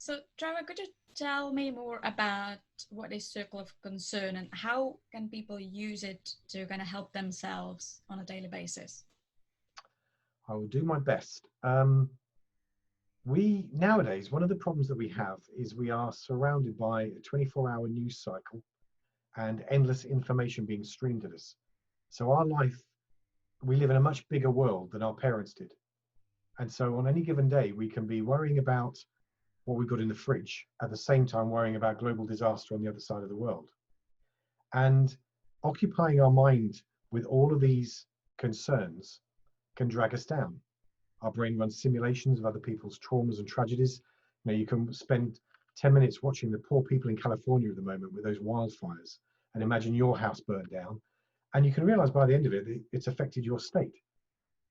So, Trevor, could you tell me more about what is circle of concern and how can people use it to kind of help themselves on a daily basis? I will do my best. We nowadays, one of the problems that we have is we are surrounded by a 24-hour news cycle and endless information being streamed at us. So our life, we live in a much bigger world than our parents did. And so on any given day, we can be worrying about what we've got in the fridge at the same time worrying about global disaster on the other side of the world. And occupying our mind with all of these concerns can drag us down. Our brain runs simulations of other people's traumas and tragedies. You can spend 10 minutes watching the poor people in California at the moment with those wildfires and imagine your house burned down. And you can realize by the end of it, it's affected your state.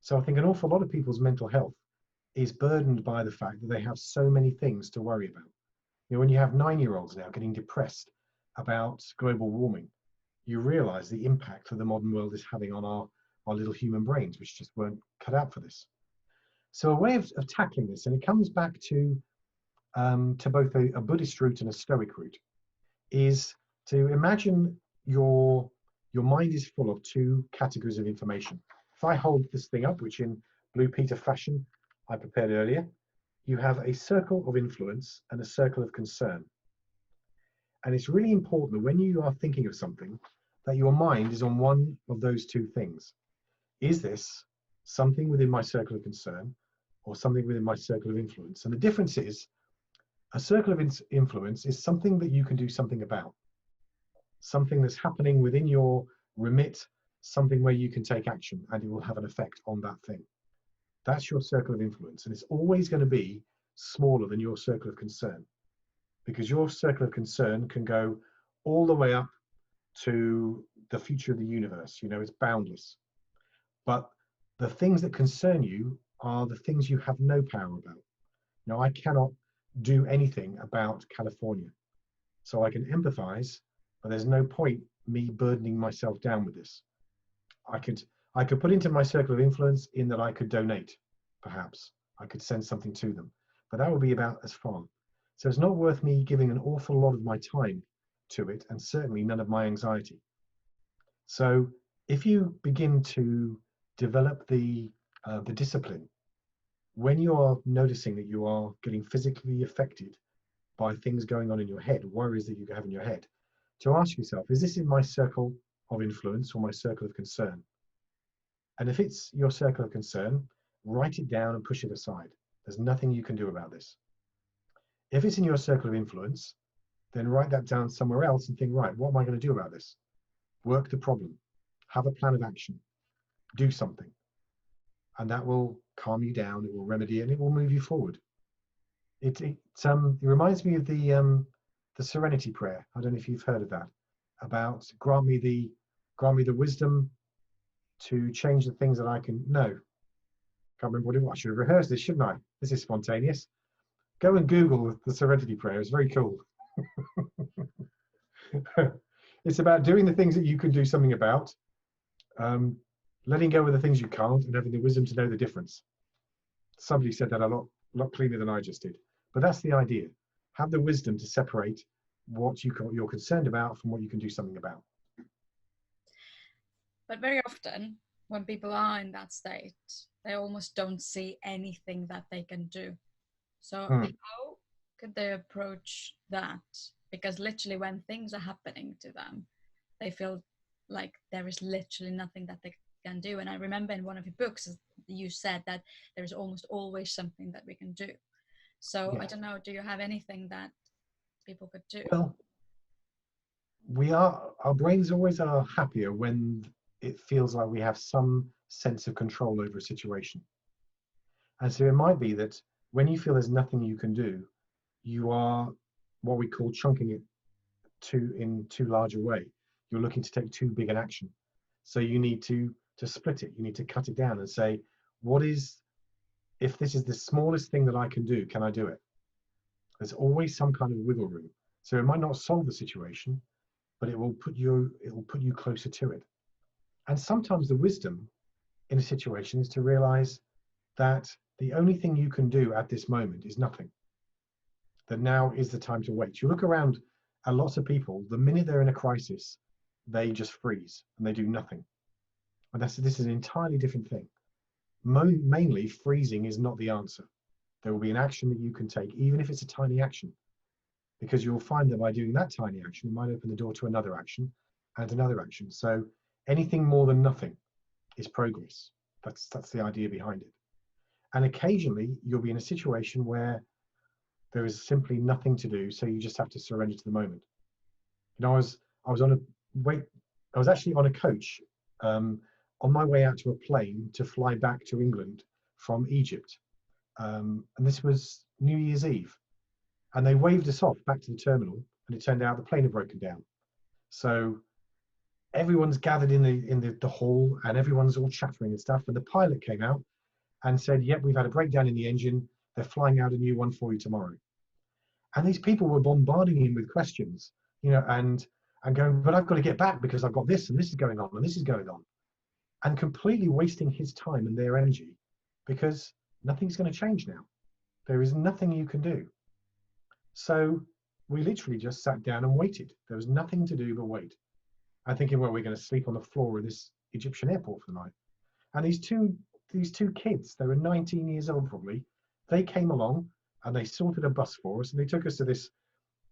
So I think an awful lot of people's mental health is burdened by the fact that they have so many things to worry about. When you have 9-year-olds now getting depressed about global warming, you realize the impact that the modern world is having on our little human brains, which just weren't cut out for this. So a way of tackling this, and it comes back to both a Buddhist route and a Stoic route, is to imagine your mind is full of two categories of information. If I hold this thing up, which in Blue Peter fashion I prepared earlier, you have a circle of influence and a circle of concern. And it's really important that when you are thinking of something, that your mind is on one of those two things. Is this something within my circle of concern or something within my circle of influence? And the difference is a circle of influence is something that you can do something about, something that's happening within your remit, something where you can take action and it will have an effect on that thing. That's your circle of influence. And it's always going to be smaller than your circle of concern, because your circle of concern can go all the way up to the future of the universe. It's boundless. But the things that concern you are the things you have no power about. I cannot do anything about California. So I can empathize, but there's no point me burdening myself down with this. I could put into my circle of influence in that I could donate, perhaps. I could send something to them, but that would be about as far. So it's not worth me giving an awful lot of my time to it, and certainly none of my anxiety. So if you begin to develop the discipline, when you are noticing that you are getting physically affected by things going on in your head, worries that you have in your head, to ask yourself, is this in my circle of influence or my circle of concern? And if it's your circle of concern, write it down and push it aside. There's nothing you can do about this. If it's in your circle of influence, then write that down somewhere else and think, right, what am I going to do about this? Work the problem, have a plan of action, do something. And that will calm you down, it will remedy it, and it will move you forward. It reminds me of the Serenity Prayer. I don't know if you've heard of that, about grant me the wisdom to change the things that I can know. Can't remember what it was. I should have rehearsed this, shouldn't I? This is spontaneous. Go and Google the Serenity Prayer. It's very cool. It's about doing the things that you can do something about, letting go of the things you can't, and having the wisdom to know the difference. Somebody said that a lot cleaner than I just did. But that's the idea. Have the wisdom to separate what you're concerned about from what you can do something about. But very often, when people are in that state, they almost don't see anything that they can do. So how could they approach that? Because literally when things are happening to them, they feel like there is literally nothing that they can do. And I remember in one of your books, you said that there is almost always something that we can do. So yes. I don't know, do you have anything that people could do? Well, our brains always are happier when it feels like we have some sense of control over a situation. And so it might be that when you feel there's nothing you can do, you are what we call chunking it in too large a way. You're looking to take too big an action. So you need to split it. You need to cut it down and say, if this is the smallest thing that I can do, can I do it? There's always some kind of wiggle room. So it might not solve the situation, but it will put you closer to it. And sometimes the wisdom in a situation is to realize that the only thing you can do at this moment is nothing. that now is the time to wait. You look around at lots of people, the minute they're in a crisis, they just freeze and they do nothing. And this is an entirely different thing. Mainly, freezing is not the answer. There will be an action that you can take, even if it's a tiny action, because you'll find that by doing that tiny action, it might open the door to another action and another action. So anything more than nothing is progress. That's the idea behind it. And occasionally you'll be in a situation where there is simply nothing to do, so you just have to surrender to the moment. You know, I was on a wait. I was actually on a coach on my way out to a plane to fly back to England from Egypt, and this was New Year's Eve, and they waved us off back to the terminal, and it turned out the plane had broken down. So everyone's gathered in the hall, and everyone's all chattering and stuff. And the pilot came out and said, "Yep, we've had a breakdown in the engine. They're flying out a new one for you tomorrow." And these people were bombarding him with questions, you know, and going, "But I've got to get back because I've got this and this is going on and this is going on," and completely wasting his time and their energy, because nothing's going to change now. There is nothing you can do. So we literally just sat down and waited. There was nothing to do but wait. I'm thinking, well, we're going to sleep on the floor of this Egyptian airport for the night. And these two kids, they were 19 years old probably, they came along and they sorted a bus for us, and they took us to this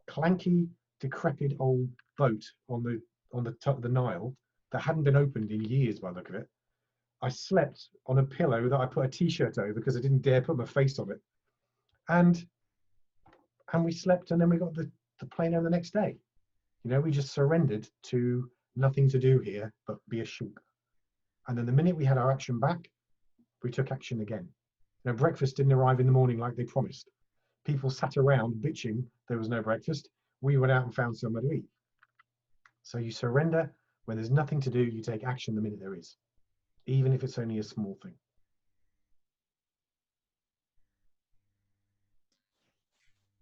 clanky, decrepit old boat on the top of the Nile that hadn't been opened in years by the look of it. I slept on a pillow that I put a t-shirt over because I didn't dare put my face on it. And we slept, and then we got the plane home the next day. You know, we just surrendered to nothing to do here but be a sheep. And then the minute we had our action back, we took action again. Now, breakfast didn't arrive in the morning like they promised. People sat around bitching there was no breakfast. We went out and found somewhere to eat. So you surrender when there's nothing to do. You take action the minute there is, even if it's only a small thing.